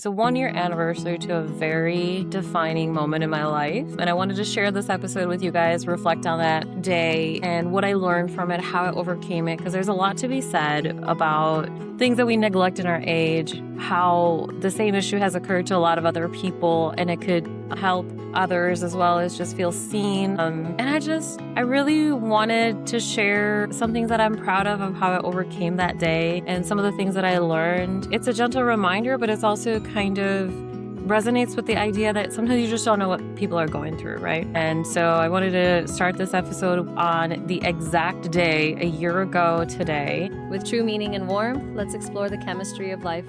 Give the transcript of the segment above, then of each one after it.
It's a 1-year anniversary to a very defining moment in my life. And I wanted to share this episode with you guys, reflect on that day and what I learned from it, how I overcame it. Because there's a lot to be said about things that we neglect in our age, how the same issue has occurred to a lot of other people and it could help others as well as just feel seen. And I really wanted to share some things that I'm proud of how I overcame that day and some of the things that I learned. It's a gentle reminder, but it's also kind of resonates with the idea that sometimes you just don't know what people are going through, right? And so I wanted to start this episode on the exact day, a year ago today. With true meaning and warmth, let's explore the chemistry of life,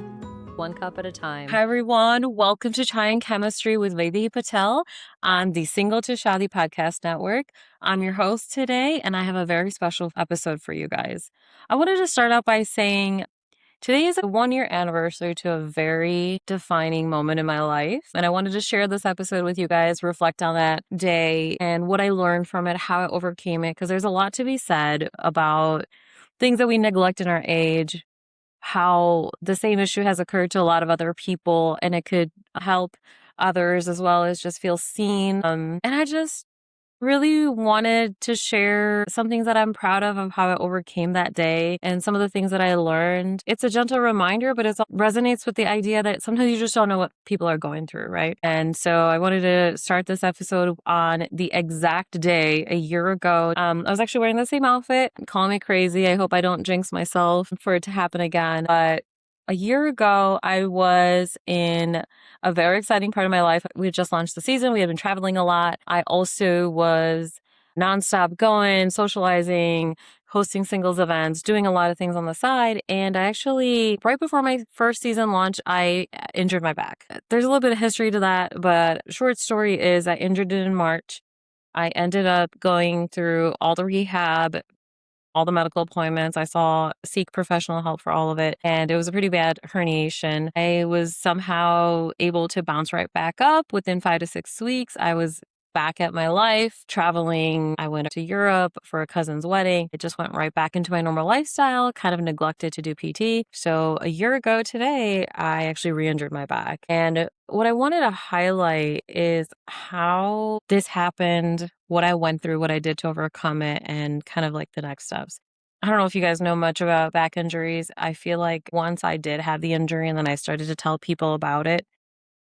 one cup at a time. Hi, everyone. Welcome to Chai and Chemistry with Vaidehi Patel on the Single to Shadi podcast network. I'm your host today, and I have a very special episode for you guys. I wanted to start out by saying today is a 1-year anniversary to a very defining moment in my life. And I wanted to share this episode with you guys, reflect on that day and what I learned from it, how I overcame it. Because there's a lot to be said about things that we neglect in our age, how the same issue has occurred to a lot of other people and it could help others as well as just feel seen. And I just really wanted to share some things that I'm proud of how I overcame that day and some of the things that I learned. It's a gentle reminder, but it resonates with the idea that sometimes you just don't know what people are going through, right? And so I wanted to start this episode on the exact day, a year ago. I was actually wearing the same outfit. Call me crazy. I hope I don't jinx myself for it to happen again. But a year ago, I was in a very exciting part of my life. We had just launched the season. We had been traveling a lot. I also was nonstop going, socializing, hosting singles events, doing a lot of things on the side. And I actually, right before my first season launch, I injured my back. There's a little bit of history to that, but short story is I injured it in March. I ended up going through all the rehab, all the medical appointments. I seek professional help for all of it. And it was a pretty bad herniation. I was somehow able to bounce right back up within 5 to 6 weeks. I was back at my life, traveling. I went to Europe for a cousin's wedding. It just went right back into my normal lifestyle, kind of neglected to do PT. So a year ago today, I actually re-injured my back. And what I wanted to highlight is how this happened, what I went through, what I did to overcome it, and kind of like the next steps. I don't know if you guys know much about back injuries. I feel like once I did have the injury and then I started to tell people about it,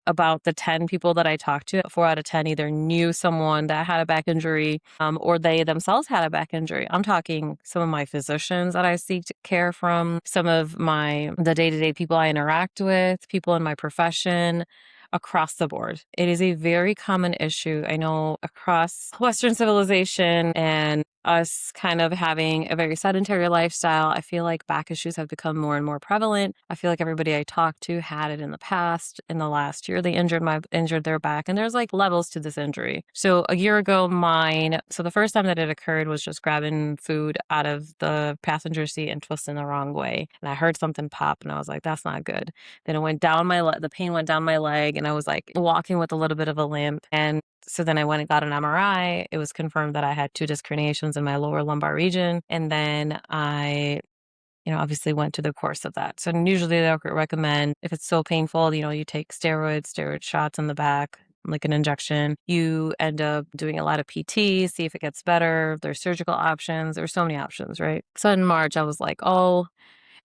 about the 10 people that I talked to, 4 out of 10 either knew someone that had a back injury or they themselves had a back injury. I'm talking some of my physicians that I seek care from, some of the day-to-day people I interact with, people in my profession, across the board. It is a very common issue. I know across Western civilization and us kind of having a very sedentary lifestyle, I feel like back issues have become more and more prevalent. I feel like everybody I talked to had it in the past. In the last year, they injured their back, and there's like levels to this injury. So a year ago, the first time that it occurred was just grabbing food out of the passenger seat and twisting the wrong way. And I heard something pop and I was like, that's not good. Then it went down the pain went down my leg and I was like walking with a little bit of a limp. And so then I went and got an MRI. It was confirmed that I had 2 disc herniations in my lower lumbar region. And then I, obviously went to the course of that. So usually they'll recommend, if it's so painful, you take steroid shots in the back, like an injection. You end up doing a lot of PT, see if it gets better. There's surgical options. There's so many options, right? So in March, I was like, oh.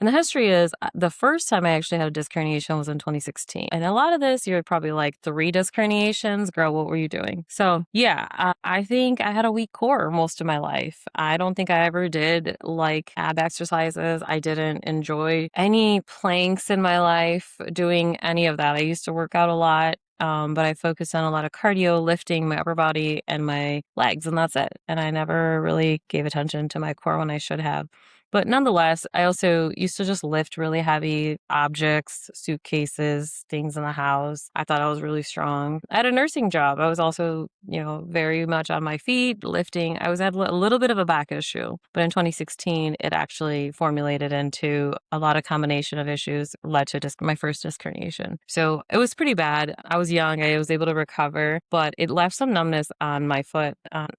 And the history is the first time I actually had a disc herniation was in 2016. And a lot of this, you're probably like 3 disc herniations. Girl, what were you doing? So yeah, I think I had a weak core most of my life. I don't think I ever did like ab exercises. I didn't enjoy any planks in my life, doing any of that. I used to work out a lot. But I focused on a lot of cardio, lifting my upper body and my legs, and that's it. And I never really gave attention to my core when I should have. But nonetheless, I also used to just lift really heavy objects, suitcases, things in the house. I thought I was really strong. I had a nursing job. I was also, very much on my feet, lifting. I had a little bit of a back issue. But in 2016, it actually formulated into a lot of combination of issues, led to my first disc herniation. So it was pretty bad. I was young. I was able to recover, but it left some numbness on my foot,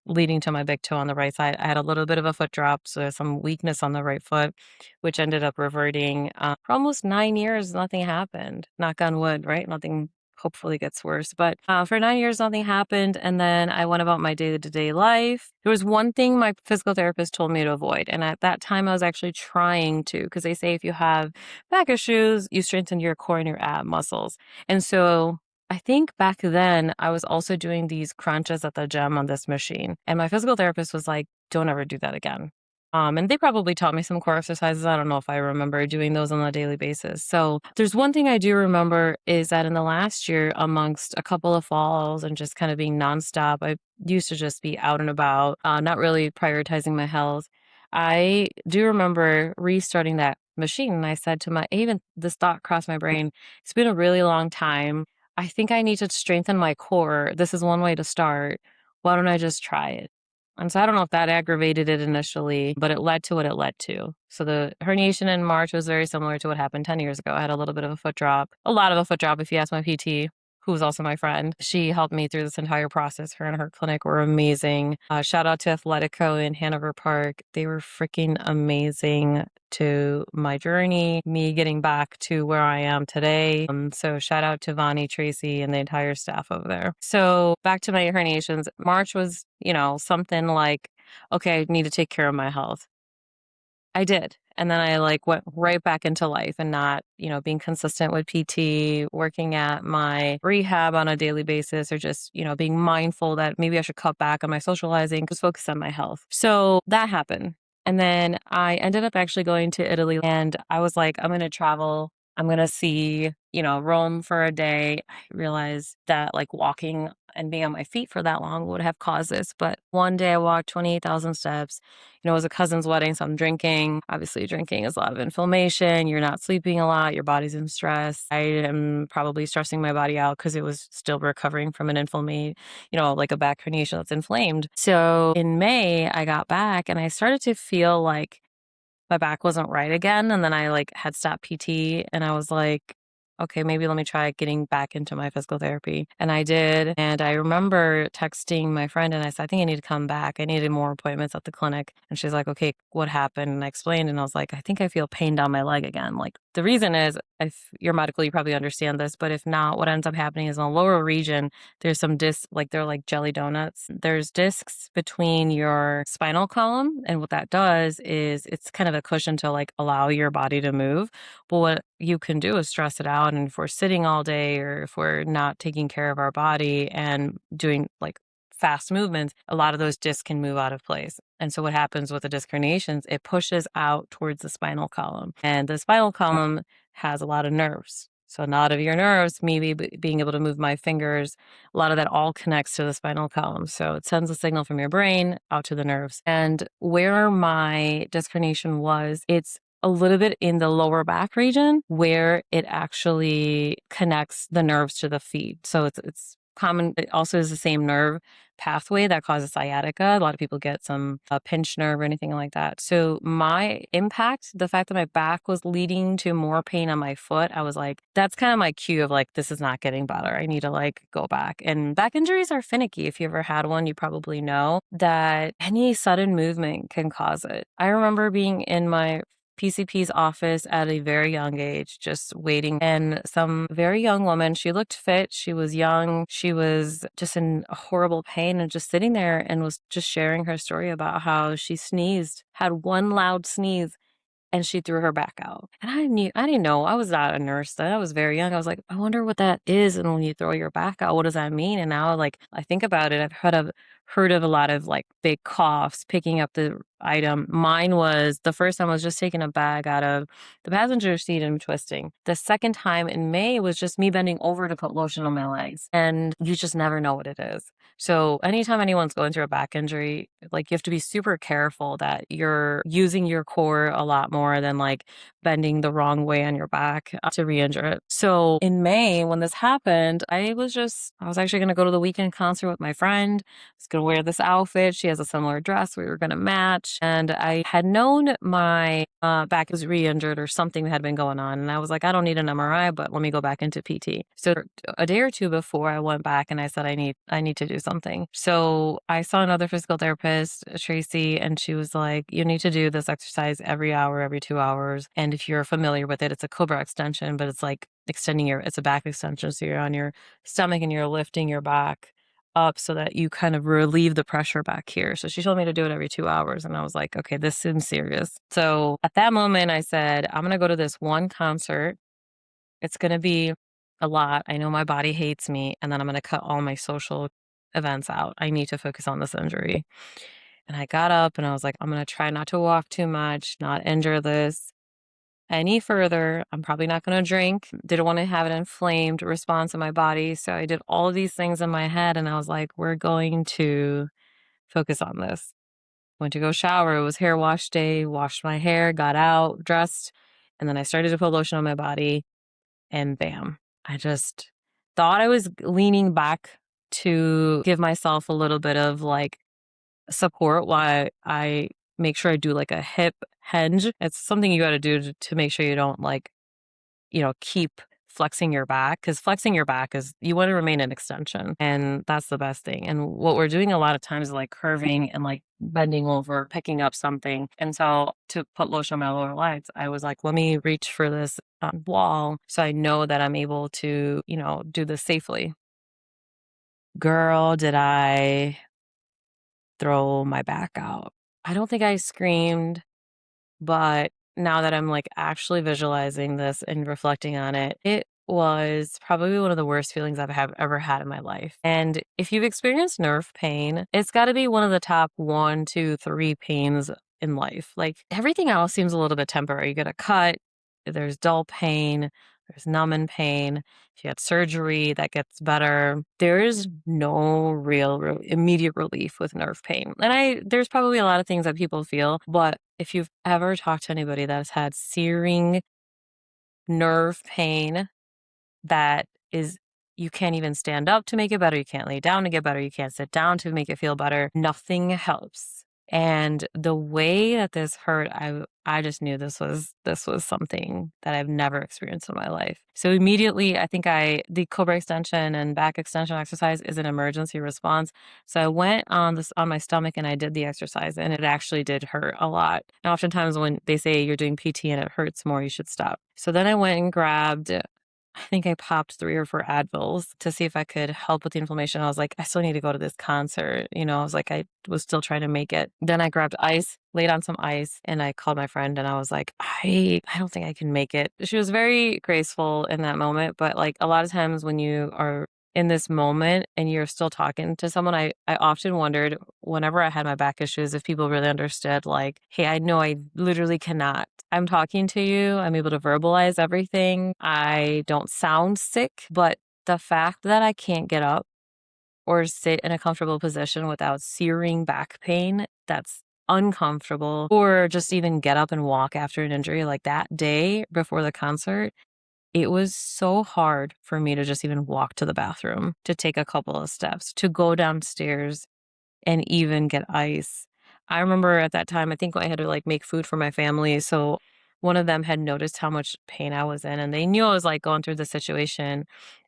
leading to my big toe on the right side. I had a little bit of a foot drop, so some weakness on the the right foot, which ended up reverting. For almost 9 years, nothing happened. Knock on wood, right? Nothing hopefully gets worse. But for 9 years, nothing happened. And then I went about my day to day life. There was one thing my physical therapist told me to avoid. And at that time, I was actually trying to, because they say if you have back issues, you strengthen your core and your ab muscles. And so I think back then I was also doing these crunches at the gym on this machine. And my physical therapist was like, don't ever do that again. And they probably taught me some core exercises. I don't know if I remember doing those on a daily basis. So there's one thing I do remember is that in the last year, amongst a couple of falls and just kind of being nonstop, I used to just be out and about, not really prioritizing my health. I do remember restarting that machine. And I said to even this thought crossed my brain, it's been a really long time. I think I need to strengthen my core. This is one way to start. Why don't I just try it? And so I don't know if that aggravated it initially, but it led to what it led to. So the herniation in March was very similar to what happened 10 years ago. I had a little bit of a foot drop, a lot of a foot drop if you ask my PT, who was also my friend. She helped me through this entire process. Her and her clinic were amazing. Shout out to Athletico in Hanover Park. They were freaking amazing to my journey, me getting back to where I am today. So shout out to Vonnie, Tracy, and the entire staff over there. So back to my herniations. March was, something like, okay, I need to take care of my health. I did. And then I went right back into life and not, being consistent with PT, working at my rehab on a daily basis, or just, being mindful that maybe I should cut back on my socializing, just focus on my health. So that happened. And then I ended up actually going to Italy, and I was like, I'm going to travel. I'm going to see, Rome for a day. I realized that walking and being on my feet for that long would have caused this. But one day I walked 28,000 steps. It was a cousin's wedding, so I'm drinking. Obviously, drinking is a lot of inflammation. You're not sleeping a lot. Your body's in stress. I am probably stressing my body out because it was still recovering from an inflammation, like a back herniation that's inflamed. So in May, I got back and I started to feel like my back wasn't right again. And then I had stopped PT and I was like, okay, maybe let me try getting back into my physical therapy. And I did. And I remember texting my friend and I said, I think I need to come back. I needed more appointments at the clinic. And she's like, okay, what happened? And I explained and I was like, I think I feel pain down my leg again. The reason is, if you're medical, you probably understand this, but if not, what ends up happening is in the lower region, there's some discs, they're like jelly donuts. There's discs between your spinal column. And what that does is it's kind of a cushion to allow your body to move. But what you can do is stress it out. And if we're sitting all day or if we're not taking care of our body and doing fast movements, a lot of those discs can move out of place. And so what happens with the disc herniations, it pushes out towards the spinal column. And the spinal column has a lot of nerves. So a lot of your nerves, maybe being able to move my fingers, a lot of that all connects to the spinal column. So it sends a signal from your brain out to the nerves. And where my disc herniation was, it's a little bit in the lower back region where it actually connects the nerves to the feet. So it's common. It also is the same nerve pathway that causes sciatica. A lot of people get some pinched nerve or anything like that. So my impact, the fact that my back was leading to more pain on my foot, I was like, that's kind of my cue of this is not getting better. I need to go back. And back injuries are finicky. If you ever had one, you probably know that any sudden movement can cause it. I remember being in my PCP's office at a very young age, just waiting. And some very young woman, she looked fit. She was young. She was just in horrible pain and just sitting there and was just sharing her story about how she sneezed, had one loud sneeze, and she threw her back out. And I didn't know. I was not a nurse then. I was very young. I was like, I wonder what that is. And when you throw your back out, what does that mean? And now I think about it, I've heard of a lot of big coughs, picking up the item. Mine was, the first time was just taking a bag out of the passenger seat and twisting. The second time in May was just me bending over to put lotion on my legs. And you just never know what it is. So anytime anyone's going through a back injury, you have to be super careful that you're using your core a lot more than bending the wrong way on your back to re-injure it. So in May, when this happened, I was actually going to go to the weekend concert with my friend. I was going to to wear this outfit. She has a similar dress. We were going to match. And I had known my back was re-injured or something had been going on. And I was like, I don't need an MRI, but let me go back into PT. So a day or two before I went back and I said, I need to do something. So I saw another physical therapist, Tracy, and she was like, you need to do this exercise every hour, every 2 hours. And if you're familiar with it, it's a Cobra extension, but it's like it's a back extension. So you're on your stomach and you're lifting your back up so that you kind of relieve the pressure back here. So she told me to do it every 2 hours. And I was like, okay, this seems serious. So at that moment, I said, I'm going to go to this one concert. It's going to be a lot. I know my body hates me. And then I'm going to cut all my social events out. I need to focus on this injury. And I got up and I was like, I'm going to try not to walk too much, not injure this any further. I'm probably not going to drink. Didn't want to have an inflamed response in my body. So I did all of these things in my head and I was like, we're going to focus on this. Went to go shower. It was hair wash day, washed my hair, got out, dressed, and then I started to put lotion on my body and bam, I just thought I was leaning back to give myself a little bit of like support while I make sure I do like a hip hinge. It's something you got to do to make sure you don't like, keep flexing your back, because flexing your back is you want to remain an extension and that's the best thing. And what we're doing a lot of times is like curving and like bending over, picking up something. And so to put lotion on my lower legs, I was like, let me reach for this wall so I know that I'm able to, do this safely. Girl, did I throw my back out. I don't think I screamed, but now that I'm like actually visualizing this and reflecting on it, it was probably one of the worst feelings I've ever had in my life. And if you've experienced nerve pain, it's got to be one of the top 1, 2, 3 pains in life. Like everything else seems a little bit temporary. You get a cut, there's dull pain, there's numbing pain. If you had surgery, that gets better. There is no real immediate relief with nerve pain. And there's probably a lot of things that people feel, but if you've ever talked to anybody that has had searing nerve pain that is you can't even stand up to make it better, you can't lay down to get better, you can't sit down to make it feel better, nothing helps. And the way that this hurt, I just knew this was something that I've never experienced in my life. So immediately, I think the Cobra extension and back extension exercise is an emergency response. So I went on my stomach and I did the exercise, and it actually did hurt a lot. And oftentimes when they say you're doing PT and it hurts more, you should stop. So then I went and grabbed, I think I popped 3 or 4 Advils to see if I could help with the inflammation. I was like, I still need to go to this concert. I was like, I was still trying to make it. Then I grabbed ice, laid on some ice, and I called my friend and I was like, I don't think I can make it. She was very graceful in that moment, but like a lot of times when you are in this moment and you're still talking to someone, I often wondered whenever I had my back issues if people really understood like, hey, I know I literally cannot. I'm talking to you. I'm able to verbalize everything. I don't sound sick, but the fact that I can't get up or sit in a comfortable position without searing back pain, that's uncomfortable, or just even get up and walk after an injury like that day before the concert, it was so hard for me to just even walk to the bathroom, to take a couple of steps, to go downstairs and even get ice. I remember at that time, I think I had to like make food for my family. So one of them had noticed how much pain I was in and they knew I was like going through the situation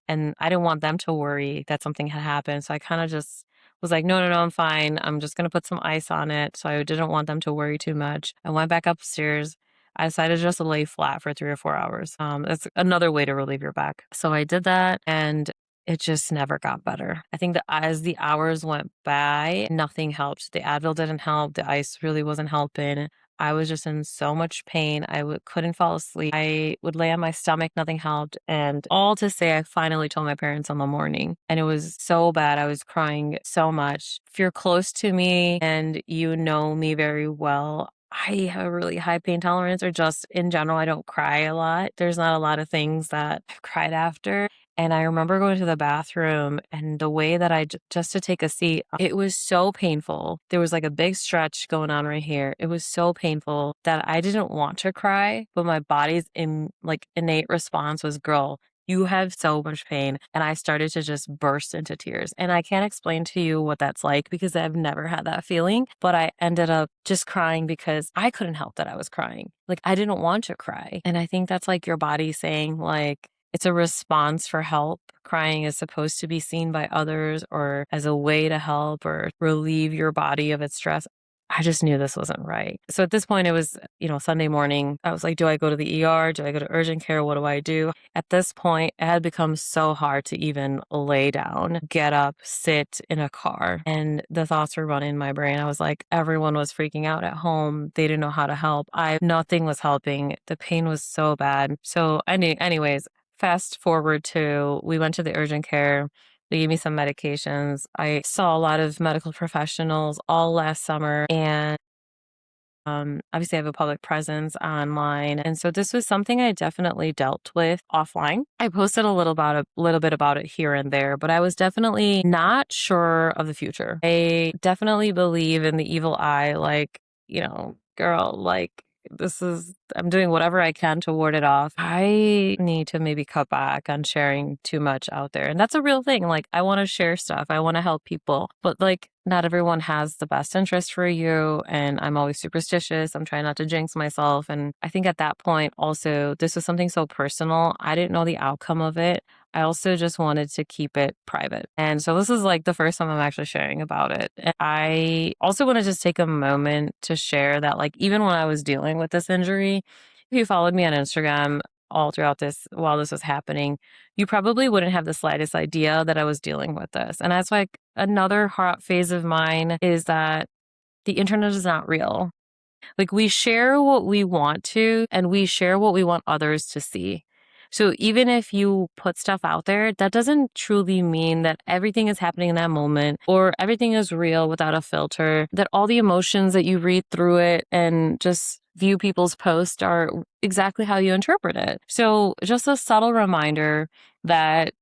and I didn't want them to worry that something had happened. So I kind of just was like, no, I'm fine. I'm just going to put some ice on it. So I didn't want them to worry too much. I went back upstairs. I decided just to lay flat for 3 or 4 hours. That's another way to relieve your back. So I did that and it just never got better. I think that as the hours went by, nothing helped. The Advil didn't help. The ice really wasn't helping. I was just in so much pain. Couldn't fall asleep. I would lay on my stomach. Nothing helped. And all to say, I finally told my parents in the morning. And it was so bad. I was crying so much. If you're close to me and you know me very well, I have a really high pain tolerance, or just in general, I don't cry a lot. There's not a lot of things that I've cried after. And I remember going to the bathroom and the way that just to take a seat, it was so painful. There was like a big stretch going on right here. It was so painful that I didn't want to cry, but my body's innate response was, girl, you have so much pain. And I started to just burst into tears. And I can't explain to you what that's like because I've never had that feeling. But I ended up just crying because I couldn't help that I was crying. Like, I didn't want to cry. And I think that's like your body saying, like, it's a response for help. Crying is supposed to be seen by others or as a way to help or relieve your body of its stress. I just knew this wasn't right. So at this point, it was, Sunday morning. I was like, do I go to the ER? Do I go to urgent care? What do I do? At this point, it had become so hard to even lay down, get up, sit in a car. And the thoughts were running in my brain. I was like, everyone was freaking out at home. They didn't know how to help. Nothing was helping. The pain was so bad. So anyways, fast forward to, we went to the urgent care. They gave me some medications. I saw a lot of medical professionals all last summer, and obviously I have a public presence online. And so this was something I definitely dealt with offline. I posted a little bit about it here and there, but I was definitely not sure of the future. I definitely believe in the evil eye, like, girl, like, I'm doing whatever I can to ward it off. I need to maybe cut back on sharing too much out there. And that's a real thing. Like, I want to share stuff. I want to help people, but like, not everyone has the best interest for you. And I'm always superstitious. I'm trying not to jinx myself. And I think at that point, also, this was something so personal. I didn't know the outcome of it. I also just wanted to keep it private. And so this is like the first time I'm actually sharing about it. And I also want to just take a moment to share that, like, even when I was dealing with this injury, if you followed me on Instagram all throughout this, while this was happening, you probably wouldn't have the slightest idea that I was dealing with this. And that's like another hot phase of mine is that the internet is not real. Like, we share what we want to, and we share what we want others to see. So even if you put stuff out there, that doesn't truly mean that everything is happening in that moment or everything is real without a filter, that all the emotions that you read through it and just view people's posts are exactly how you interpret it. So just a subtle reminder that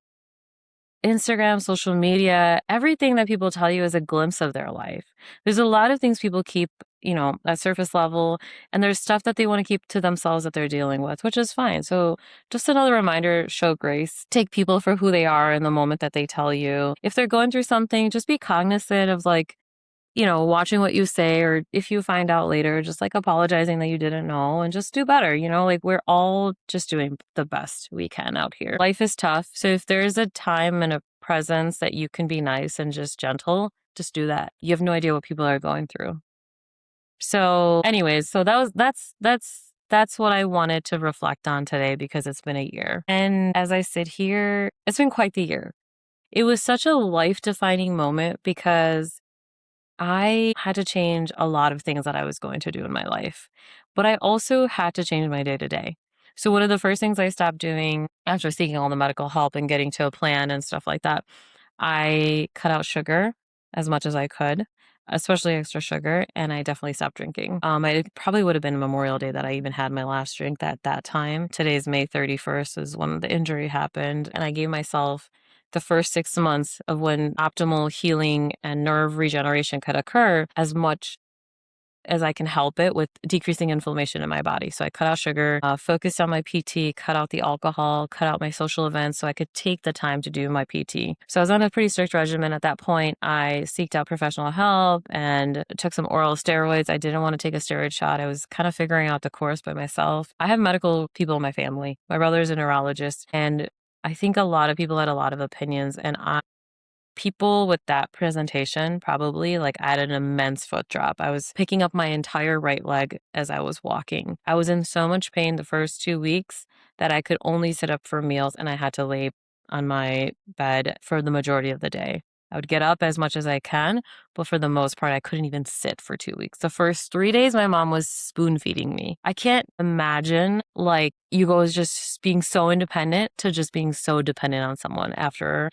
Instagram, social media, everything that people tell you is a glimpse of their life. There's a lot of things people keep, at surface level, and there's stuff that they want to keep to themselves that they're dealing with, which is fine. So just another reminder, show grace. Take people for who they are in the moment that they tell you. If they're going through something, just be cognizant of, like, watching what you say, or if you find out later, just like apologizing that you didn't know and just do better. Like, we're all just doing the best we can out here. Life is tough. So if there's a time and a presence that you can be nice and just gentle, just do that. You have no idea what people are going through. So anyways, so that's what I wanted to reflect on today because it's been a year. And as I sit here, it's been quite the year. It was such a life-defining moment because I had to change a lot of things that I was going to do in my life, but I also had to change my day to day. So one of the first things I stopped doing after seeking all the medical help and getting to a plan and stuff like that, I cut out sugar as much as I could, especially extra sugar, and I definitely stopped drinking. It probably would have been Memorial Day that I even had my last drink at that time. Today's May 31st is when the injury happened, and I gave myself the first 6 months of when optimal healing and nerve regeneration could occur as much as I can help it with decreasing inflammation in my body. So I cut out sugar, focused on my PT, cut out the alcohol, cut out my social events so I could take the time to do my PT. So I was on a pretty strict regimen at that point. I seeked out professional help and took some oral steroids. I didn't want to take a steroid shot. I was kind of figuring out the course by myself. I have medical people in my family. My brother's a neurologist, and I think a lot of people had a lot of opinions, and people with that presentation probably, like, I had an immense foot drop. I was picking up my entire right leg as I was walking. I was in so much pain the first 2 weeks that I could only sit up for meals, and I had to lay on my bed for the majority of the day. I would get up as much as I can, but for the most part, I couldn't even sit for 2 weeks. The first 3 days, my mom was spoon feeding me. I can't imagine, like, you go just being so independent to just being so dependent on someone after,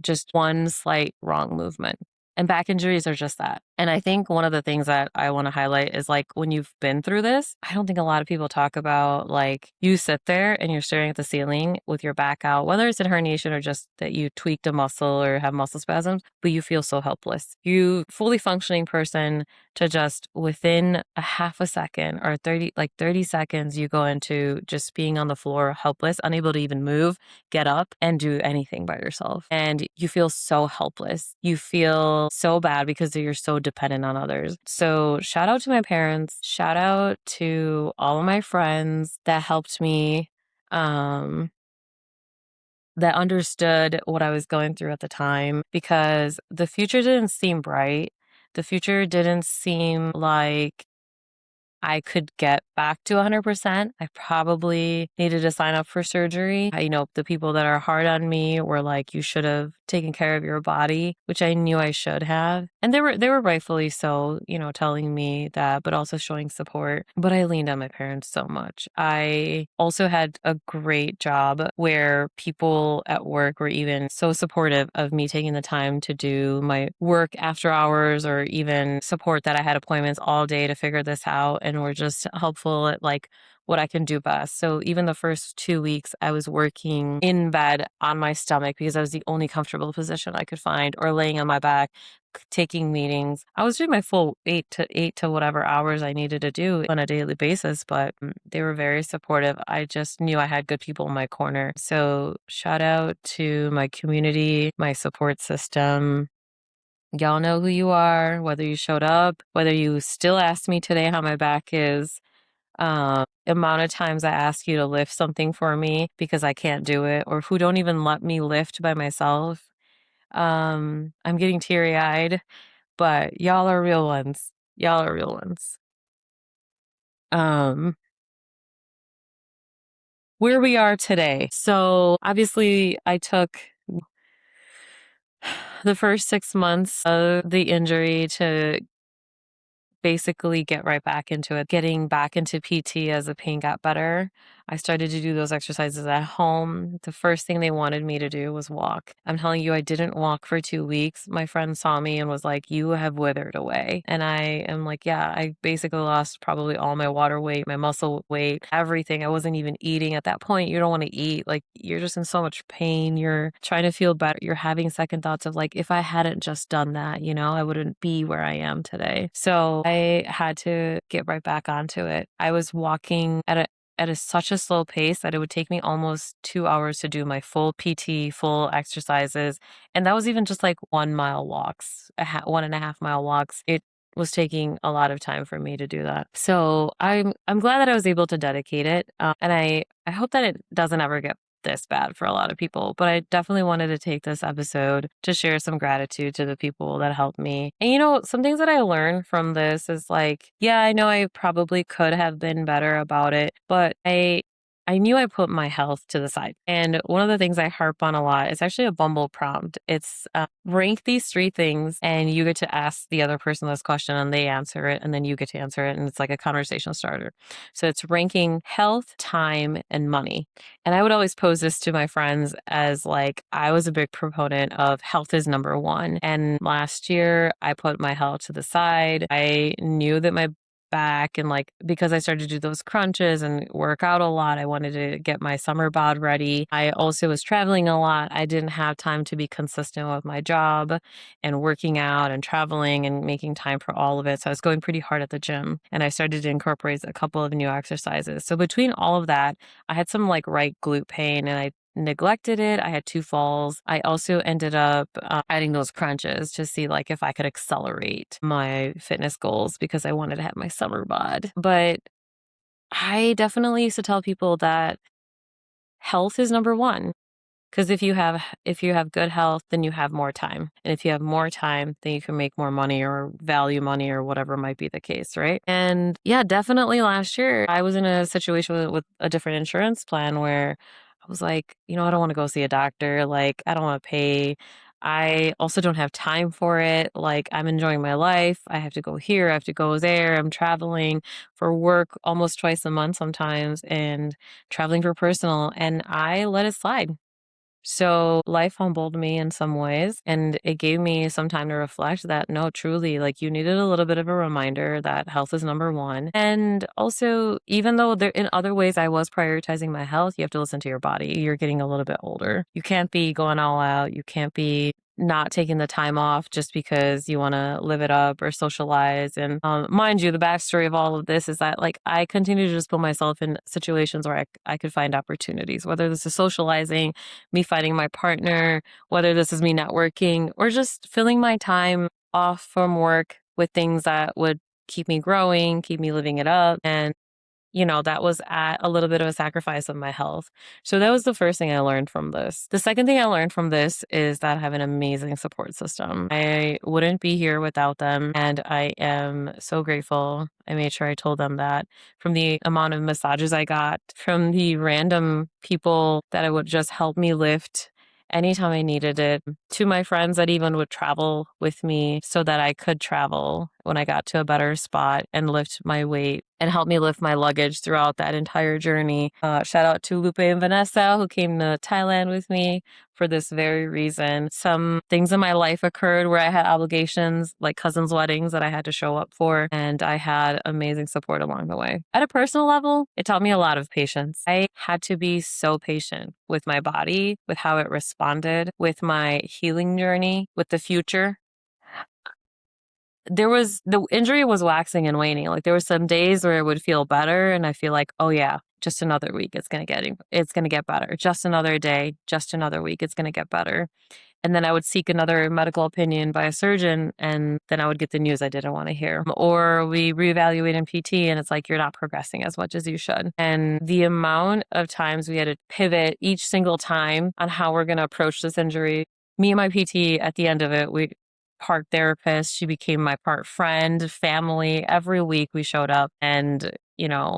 just one slight wrong movement. And back injuries are just that. And I think one of the things that I want to highlight is like when you've been through this, I don't think a lot of people talk about like you sit there and you're staring at the ceiling with your back out, whether it's a herniation or just that you tweaked a muscle or have muscle spasms, but you feel so helpless. You fully functioning person to just within a half a second or 30 seconds, you go into just being on the floor, helpless, unable to even move, get up and do anything by yourself. And you feel so helpless. You feel so bad because you're so dependent on others. So shout out to my parents, shout out to all of my friends that helped me, that understood what I was going through at the time, because the future didn't seem bright. The future didn't seem like I could get back to 100%. I probably needed to sign up for surgery. The people that are hard on me were like, you should have taken care of your body, which I knew I should have. And they were rightfully so, telling me that, but also showing support. But I leaned on my parents so much. I also had a great job where people at work were even so supportive of me taking the time to do my work after hours, or even support that I had appointments all day to figure this out, and were just helpful at like what I can do best. So even the first 2 weeks, I was working in bed on my stomach because that was the only comfortable position I could find, or laying on my back, taking meetings. I was doing my full eight to whatever hours I needed to do on a daily basis, but they were very supportive. I just knew I had good people in my corner. So shout out to my community, my support system. Y'all know who you are, whether you showed up, whether you still ask me today how my back is. Amount of times I ask you to lift something for me because I can't do it, or who don't even let me lift by myself. I'm getting teary-eyed, but y'all are real ones. Y'all are real ones. Um, where we are today. So obviously I took the first 6 months of the injury to basically get right back into it, getting back into PT as the pain got better. I started to do those exercises at home. The first thing they wanted me to do was walk. I'm telling you, I didn't walk for 2 weeks. My friend saw me and was like, you have withered away. And I am like, yeah, I basically lost probably all my water weight, my muscle weight, everything. I wasn't even eating at that point. You don't want to eat. Like, you're just in so much pain. You're trying to feel better. You're having second thoughts of like, if I hadn't just done that, I wouldn't be where I am today. So I had to get right back onto it. I was walking at such a slow pace that it would take me almost 2 hours to do my full PT, full exercises. And that was even just like 1 mile walks, 1.5 mile walks. It was taking a lot of time for me to do that. So I'm glad that I was able to dedicate it. And I hope that it doesn't ever get this bad for a lot of people, but I definitely wanted to take this episode to share some gratitude to the people that helped me. And some things that I learned from this is like, yeah, I know I probably could have been better about it, but I knew I put my health to the side. And one of the things I harp on a lot is actually a Bumble prompt. It's rank these 3 things, and you get to ask the other person this question and they answer it, and then you get to answer it. And it's like a conversation starter. So it's ranking health, time, and money. And I would always pose this to my friends as like, I was a big proponent of health is number one. And last year I put my health to the side. I knew that my back, and like, because I started to do those crunches and work out a lot, I wanted to get my summer bod ready. I also was traveling a lot. I didn't have time to be consistent with my job and working out and traveling and making time for all of it. So I was going pretty hard at the gym, and I started to incorporate a couple of new exercises. So between all of that, I had some like right glute pain, and I neglected it. I had 2 falls. I also ended up adding those crunches to see like if I could accelerate my fitness goals, because I wanted to have my summer bod. But I definitely used to tell people that health is number one. Because if you have good health, then you have more time. And if you have more time, then you can make more money or value money or whatever might be the case, right? And yeah, definitely last year, I was in a situation with a different insurance plan where I was like, I don't want to go see a doctor. Like, I don't want to pay. I also don't have time for it. Like, I'm enjoying my life. I have to go here. I have to go there. I'm traveling for work almost twice a month sometimes, and traveling for personal. And I let it slide. So life humbled me in some ways, and it gave me some time to reflect that no, truly, like you needed a little bit of a reminder that health is number one. And also, even though there in other ways I was prioritizing my health, you have to listen to your body. You're getting a little bit older. You can't be going all out. You can't be not taking the time off just because you want to live it up or socialize. And mind you, the backstory of all of this is that like I continue to just put myself in situations where I could find opportunities, whether this is socializing, me finding my partner, whether this is me networking, or just filling my time off from work with things that would keep me growing, keep me living it up. And that was at a little bit of a sacrifice of my health. So that was the first thing I learned from this. The second thing I learned from this is that I have an amazing support system. I wouldn't be here without them. And I am so grateful. I made sure I told them that from the amount of massages I got, from the random people that would just help me lift anytime I needed it, to my friends that even would travel with me so that I could travel when I got to a better spot and lift my weight and help me lift my luggage throughout that entire journey. Shout out to Lupe and Vanessa who came to Thailand with me for this very reason. Some things in my life occurred where I had obligations like cousins' weddings that I had to show up for, and I had amazing support along the way. At a personal level, it taught me a lot of patience. I had to be so patient with my body, with how it responded, with my healing journey, with the future. The injury was waxing and waning. Like there were some days where it would feel better and I feel like, oh yeah, just another week, it's going to get better. Just another day, just another week, it's going to get better. And then I would seek another medical opinion by a surgeon, and then I would get the news I didn't want to hear. Or we reevaluate in PT, and it's like, you're not progressing as much as you should. And the amount of times we had to pivot each single time on how we're going to approach this injury. Me and my PT, at the end of it, we part therapist. She became my part friend, family. Every week we showed up and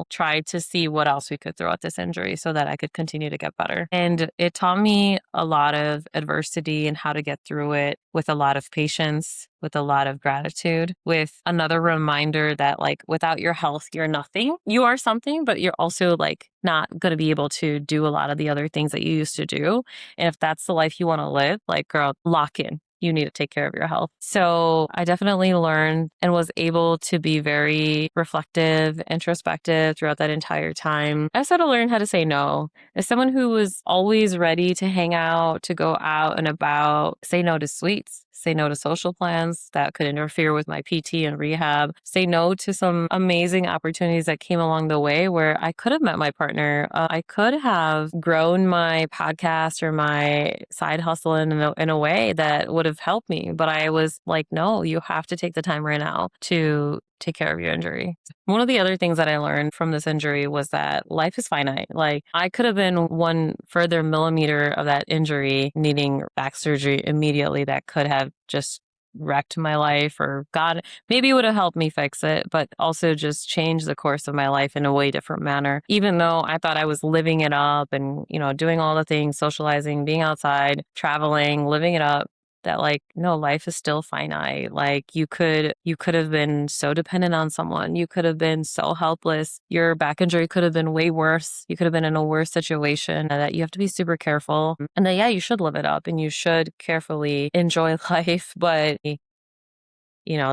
tried to see what else we could throw at this injury so that I could continue to get better. And it taught me a lot of adversity and how to get through it with a lot of patience, with a lot of gratitude, with another reminder that like without your health, you're nothing. You are something, but you're also like not going to be able to do a lot of the other things that you used to do. And if that's the life you want to live, like girl, lock in. You need to take care of your health. So I definitely learned and was able to be very reflective, introspective throughout that entire time. I also had to learn how to say no. As someone who was always ready to hang out, to go out and about, say no to sweets, say no to social plans that could interfere with my PT and rehab, say no to some amazing opportunities that came along the way where I could have met my partner. I could have grown my podcast or my side hustle in a way that would have helped me. But I was like, no, you have to take the time right now to take care of your injury. One of the other things that I learned from this injury was that life is finite. Like I could have been one further millimeter of that injury needing back surgery immediately that could have just wrecked my life or God, maybe it would have helped me fix it, but also just changed the course of my life in a way different manner. Even though I thought I was living it up and, doing all the things, socializing, being outside, traveling, living it up, that like, no, life is still finite. Like you could have been so dependent on someone. You could have been so helpless. Your back injury could have been way worse. You could have been in a worse situation, and that you have to be super careful. And that, yeah, you should live it up and you should carefully enjoy life, but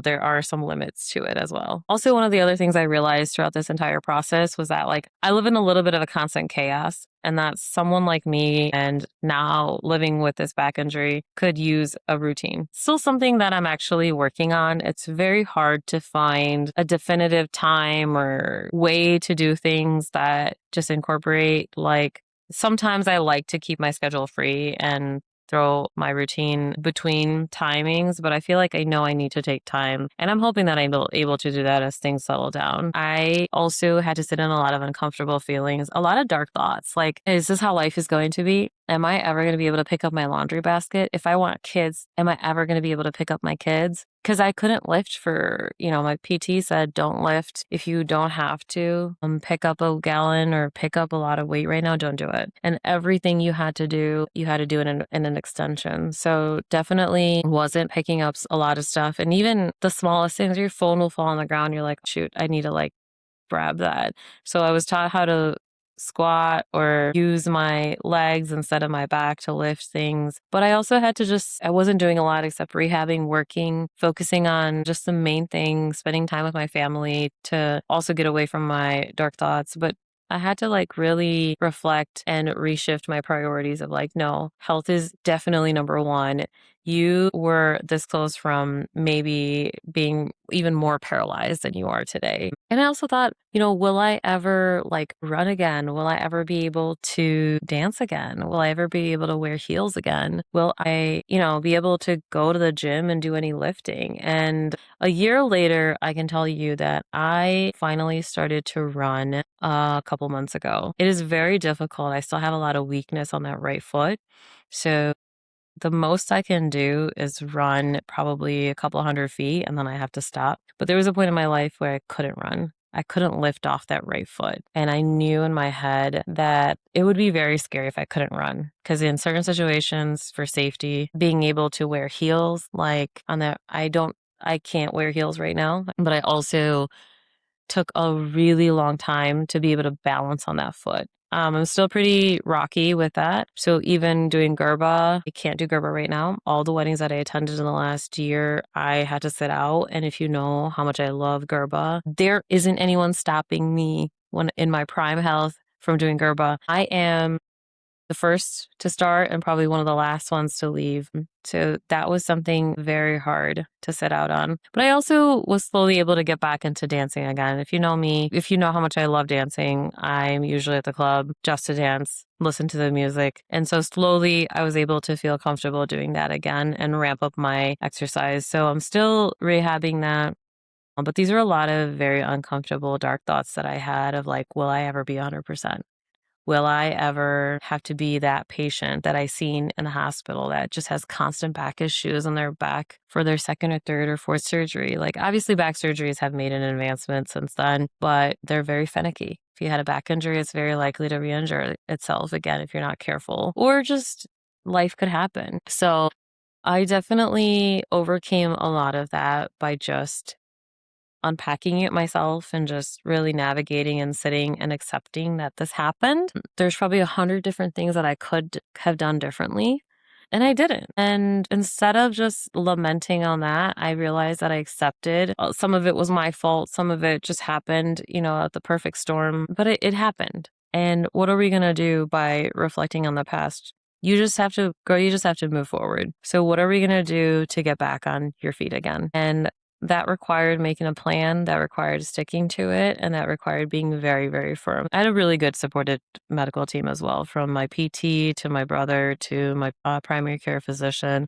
there are some limits to it as well. Also, one of the other things I realized throughout this entire process was that like I live in a little bit of a constant chaos, and that someone like me and now living with this back injury could use a routine. Still something that I'm actually working on. It's very hard to find a definitive time or way to do things that just incorporate like sometimes I like to keep my schedule free and throw my routine between timings, but I feel like I know I need to take time. And I'm hoping that I'm able to do that as things settle down. I also had to sit in a lot of uncomfortable feelings, a lot of dark thoughts. Like, is this how life is going to be? Am I ever going to be able to pick up my laundry basket? If I want kids, am I ever going to be able to pick up my kids? Because I couldn't lift for, my PT said, don't lift if you don't have to. Pick up a gallon or pick up a lot of weight right now, don't do it. And everything you had to do it in an extension. So definitely wasn't picking up a lot of stuff. And even the smallest things, your phone will fall on the ground. You're like, shoot, I need to like grab that. So I was taught how to squat or use my legs instead of my back to lift things. But I also had to I wasn't doing a lot except rehabbing, working, focusing on just the main things, spending time with my family to also get away from my dark thoughts. But I had to really reflect and reshift my priorities of no, health is definitely number one. You were this close from maybe being even more paralyzed than you are today. And I also thought, will I ever run again? Will I ever be able to dance again? Will I ever be able to wear heels again? Will I, be able to go to the gym and do any lifting? And a year later, I can tell you that I finally started to run a couple months ago. It is very difficult. I still have a lot of weakness on that right foot. So the most I can do is run probably a couple hundred feet and then I have to stop. But there was a point in my life where I couldn't run. I couldn't lift off that right foot. And I knew in my head that it would be very scary if I couldn't run. Because in certain situations for safety, being able to wear heels, I can't wear heels right now. But I also took a really long time to be able to balance on that foot. I'm still pretty rocky with that. So even doing Gerba, I can't do Gerba right now. All the weddings that I attended in the last year, I had to sit out. And if you know how much I love Gerba, there isn't anyone stopping me when in my prime health from doing Gerba. I am the first to start and probably one of the last ones to leave. So that was something very hard to set out on. But I also was slowly able to get back into dancing again. If you know me, if you know how much I love dancing, I'm usually at the club just to dance, listen to the music. And so slowly I was able to feel comfortable doing that again and ramp up my exercise. So I'm still rehabbing that. But these are a lot of very uncomfortable, dark thoughts that I had of will I ever be 100%? Will I ever have to be that patient that I seen in the hospital that just has constant back issues on their back for their second or third or fourth surgery? Obviously back surgeries have made an advancement since then, but they're very finicky. If you had a back injury, it's very likely to re-injure itself again if you're not careful, or just life could happen. So I definitely overcame a lot of that by just unpacking it myself and just really navigating and sitting and accepting that this happened. There's probably 100 different things that I could have done differently, and I didn't. And instead of just lamenting on that, I realized that I accepted some of it was my fault. Some of it just happened, at the perfect storm, but it happened. And what are we going to do by reflecting on the past? You just have to go. You just have to move forward. So what are we going to do to get back on your feet again? And that required making a plan, that required sticking to it, and that required being very, very firm. I had a really good supported medical team as well, from my PT to my brother to my primary care physician.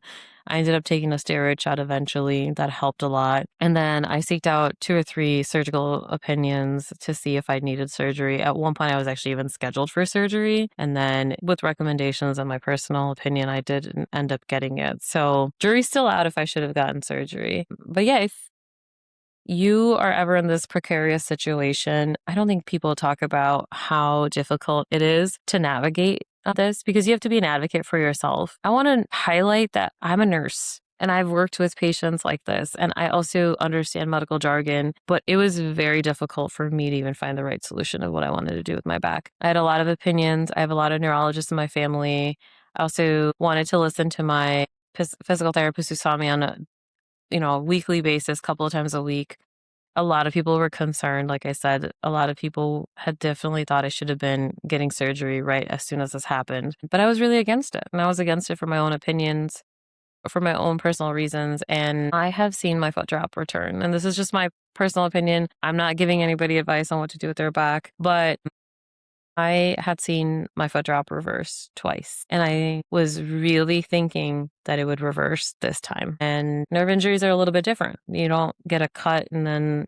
I ended up taking a steroid shot eventually. That helped a lot. And then I seeked out 2 or 3 surgical opinions to see if I needed surgery. At one point, I was actually even scheduled for surgery. And then with recommendations and my personal opinion, I did end up getting it. So jury's still out if I should have gotten surgery. But yeah, if you are ever in this precarious situation, I don't think people talk about how difficult it is to navigate this because you have to be an advocate for yourself. I want to highlight that I'm a nurse and I've worked with patients like this, and I also understand medical jargon, but it was very difficult for me to even find the right solution of what I wanted to do with my back. I had a lot of opinions. I have a lot of neurologists in my family. I also wanted to listen to my physical therapist who saw me on a weekly basis, couple of times a week. A lot of people were concerned. Like I said, a lot of people had definitely thought I should have been getting surgery right as soon as this happened. But I was really against it. And I was against it for my own opinions, for my own personal reasons. And I have seen my foot drop return. And this is just my personal opinion. I'm not giving anybody advice on what to do with their back, but I had seen my foot drop reverse twice, and I was really thinking that it would reverse this time. And nerve injuries are a little bit different. You don't get a cut and then,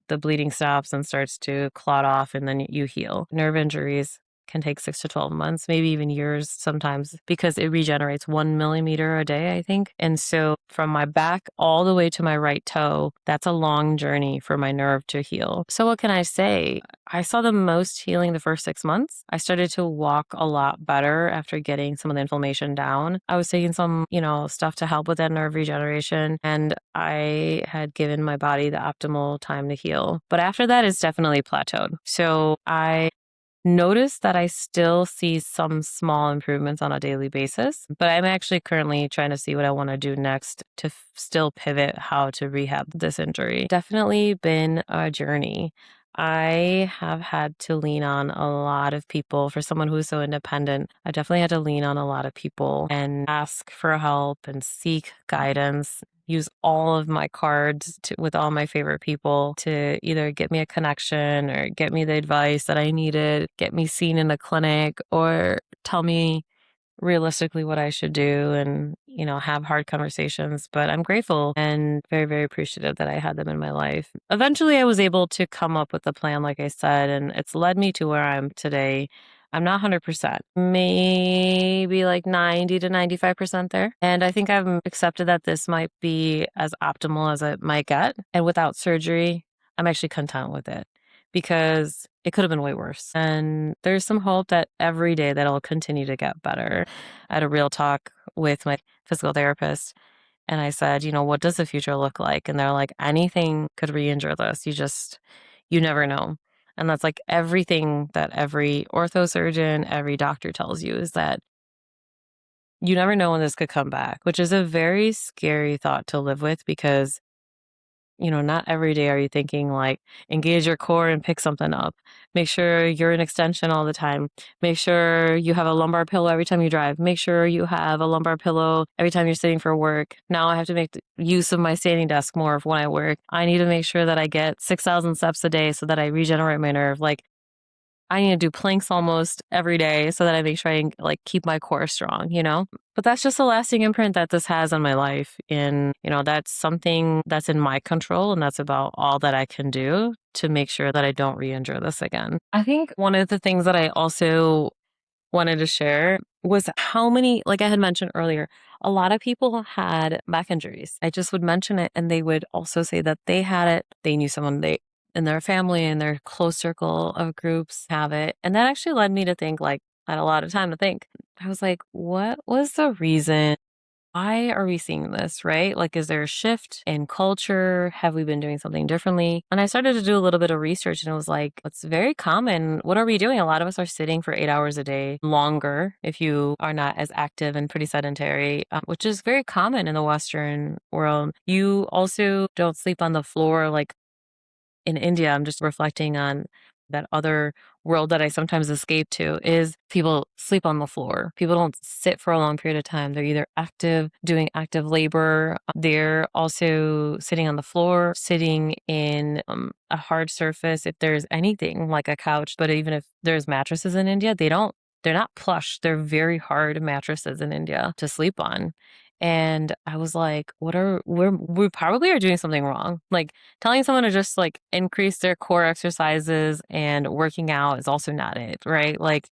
the bleeding stops and starts to clot off and then you heal. Nerve injuries can take 6 to 12 months, maybe even years sometimes, because it regenerates 1 millimeter a day, I think. And so from my back all the way to my right toe, that's a long journey for my nerve to heal. So what can I say? I saw the most healing the first 6 months. I started to walk a lot better after getting some of the inflammation down. I was taking some, stuff to help with that nerve regeneration, and I had given my body the optimal time to heal. But after that, it's definitely plateaued. So I noticed that I still see some small improvements on a daily basis, but I'm actually currently trying to see what I want to do next to still pivot how to rehab this injury. Definitely been a journey. I have had to lean on a lot of people. For someone who's so independent, I definitely had to lean on a lot of people and ask for help and seek guidance, use all of my cards with all my favorite people to either get me a connection or get me the advice that I needed, get me seen in a clinic, or tell me realistically what I should do and, have hard conversations. But I'm grateful and very, very appreciative that I had them in my life. Eventually, I was able to come up with a plan, like I said, and it's led me to where I'm today. I'm not 100%, maybe like 90 to 95% there. And I think I've accepted that this might be as optimal as it might get. And without surgery, I'm actually content with it because it could have been way worse. And there's some hope that every day that it'll continue to get better. I had a real talk with my physical therapist and I said, what does the future look like? And they're like, anything could re-injure this. You never know. And that's like everything that every ortho surgeon, every doctor tells you is that you never know when this could come back, which is a very scary thought to live with because not every day are you thinking like engage your core and pick something up. Make sure you're in extension all the time. Make sure you have a lumbar pillow every time you drive. Make sure you have a lumbar pillow every time you're sitting for work. Now I have to make use of my standing desk more of when I work. I need to make sure that I get 6,000 steps a day so that I regenerate my nerve. Like I need to do planks almost every day so that I make sure I like keep my core strong. But that's just a lasting imprint that this has on my life. And, that's something that's in my control. And that's about all that I can do to make sure that I don't re-injure this again. I think one of the things that I also wanted to share was how many, like I had mentioned earlier, a lot of people had back injuries. I just would mention it and they would also say that they had it. They knew someone in their family and their close circle of groups have it. And that actually led me to think like I had a lot of time to think. I was like, what was the reason? Why are we seeing this, right? Like, is there a shift in culture? Have we been doing something differently? And I started to do a little bit of research and it was like, it's very common. What are we doing? A lot of us are sitting for 8 hours a day, longer if you are not as active and pretty sedentary, which is very common in the Western world. You also don't sleep on the floor like in India. I'm just reflecting on that other world that I sometimes escape to is people sleep on the floor. People don't sit for a long period of time. They're either active, doing active labor. They're also sitting on the floor, sitting in a hard surface. If there's anything like a couch, but even if there's mattresses in India, they're not plush. They're very hard mattresses in India to sleep on. And I was like, we probably are doing something wrong. Like telling someone to just like increase their core exercises and working out is also not it, right? Like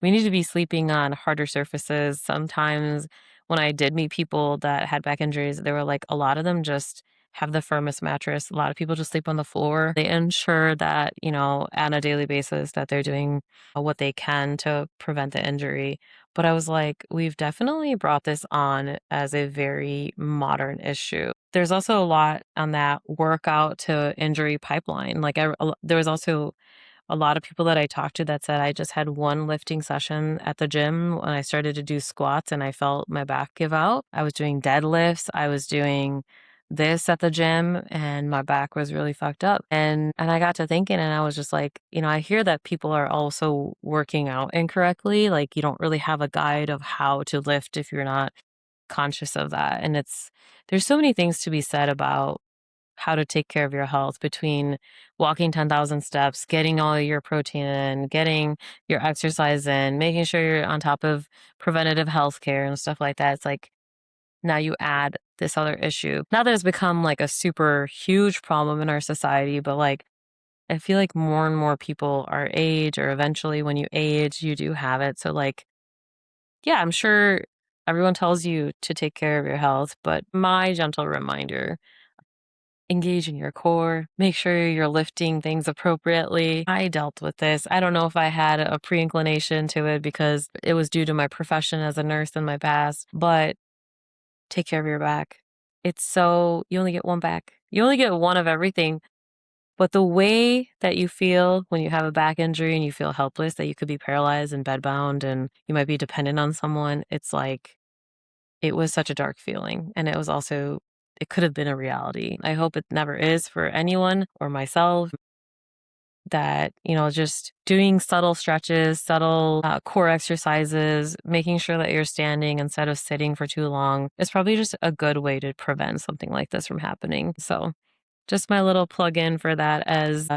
we need to be sleeping on harder surfaces. Sometimes when I did meet people that had back injuries, they were like, a lot of them just have the firmest mattress. A lot of people just sleep on the floor. They ensure that, on a daily basis that they're doing what they can to prevent the injury. But I was like, we've definitely brought this on as a very modern issue. There's also a lot on that workout to injury pipeline. Like there was also a lot of people that I talked to that said I just had one lifting session at the gym when I started to do squats and I felt my back give out. I was doing deadlifts. I was doing this at the gym and my back was really fucked up. And I got to thinking and I was just like, I hear that people are also working out incorrectly. Like you don't really have a guide of how to lift if you're not conscious of that. And there's so many things to be said about how to take care of your health between walking 10,000 steps, getting all your protein in, getting your exercise in, making sure you're on top of preventative health care and stuff like that. It's like now you add this other issue. Not that it's become like a super huge problem in our society, but like I feel like more and more people our age or eventually when you age, you do have it. So like, yeah, I'm sure everyone tells you to take care of your health, but my gentle reminder, engage in your core, make sure you're lifting things appropriately. I dealt with this. I don't know if I had a pre-inclination to it because it was due to my profession as a nurse in my past, but take care of your back. You only get one back. You only get one of everything. But the way that you feel when you have a back injury and you feel helpless, that you could be paralyzed and bedbound and you might be dependent on someone, it's like, it was such a dark feeling. And it was also, it could have been a reality. I hope it never is for anyone or myself. That, just doing subtle stretches, subtle core exercises, making sure that you're standing instead of sitting for too long is probably just a good way to prevent something like this from happening. So just my little plug in for that as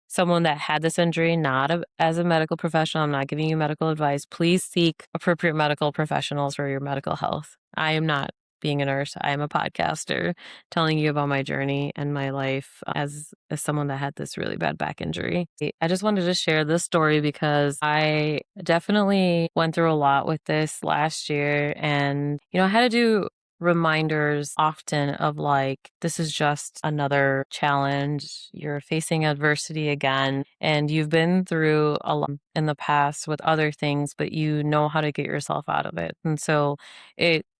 someone that had this injury, not as a medical professional. I'm not giving you medical advice. Please seek appropriate medical professionals for your medical health. I am not being a nurse. I am a podcaster telling you about my journey and my life as someone that had this really bad back injury. I just wanted to share this story because I definitely went through a lot with this last year, and I had to do reminders often of like, this is just another challenge. You're facing adversity again, and you've been through a lot in the past with other things, but you know how to get yourself out of it. And so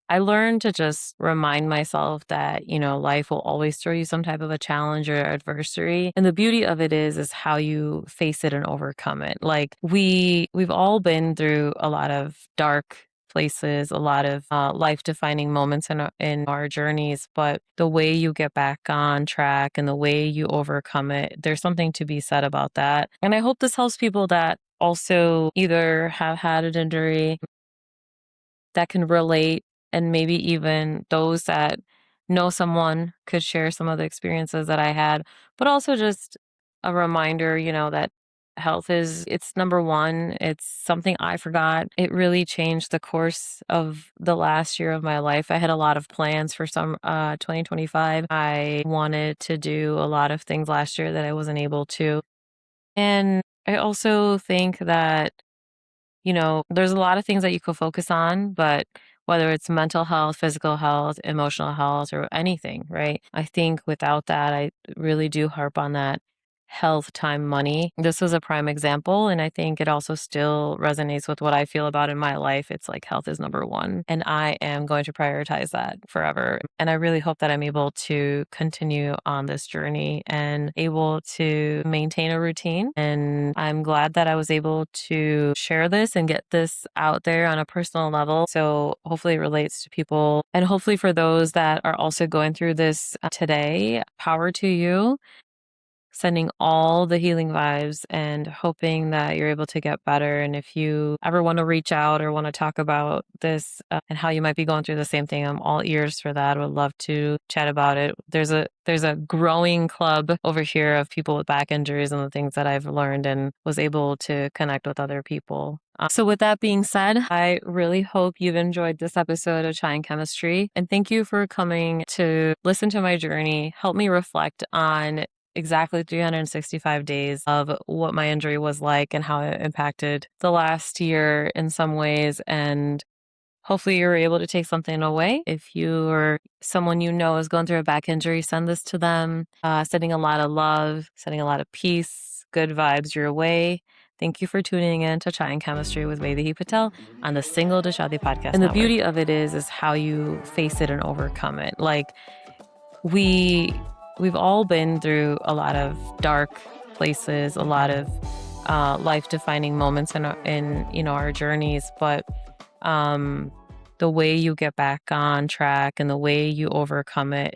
I learned to just remind myself that, life will always throw you some type of a challenge or adversity. And the beauty of it is how you face it and overcome it. Like we've all been through a lot of dark places, a lot of life-defining moments in our journeys, but the way you get back on track and the way you overcome it, there's something to be said about that. And I hope this helps people that also either have had an injury that can relate, and maybe even those that know someone could share some of the experiences that I had, but also just a reminder, that health it's number one. It's something I forgot. It really changed the course of the last year of my life. I had a lot of plans for 2025. I wanted to do a lot of things last year that I wasn't able to. And I also think that there's a lot of things that you could focus on, but whether it's mental health, physical health, emotional health, or anything, right? I think without that, I really do harp on that health, time, money. This was a prime example. And I think it also still resonates with what I feel about in my life. It's like health is number one. And I am going to prioritize that forever. And I really hope that I'm able to continue on this journey and able to maintain a routine. And I'm glad that I was able to share this and get this out there on a personal level. So hopefully it relates to people. And hopefully for those that are also going through this today, power to you. Sending all the healing vibes and hoping that you're able to get better. And if you ever want to reach out or want to talk about this and how you might be going through the same thing, I'm all ears for that. I would love to chat about it. There's a growing club over here of people with back injuries and the things that I've learned and was able to connect with other people. So with that being said, I really hope you've enjoyed this episode of Chai and Chemistry. And thank you for coming to listen to my journey, help me reflect on exactly 365 days of what my injury was like and how it impacted the last year in some ways. And hopefully you're able to take something away. If you or someone is going through a back injury, send this to them, sending a lot of love, sending a lot of peace, good vibes your way. Thank you for tuning in to Chai and Chemistry with Vaidehi Patel on the Single to Shadi podcast. And the beauty of it is how you face it and overcome it. Like we've all been through a lot of dark places, a lot of life-defining moments in our journeys, but the way you get back on track and the way you overcome it,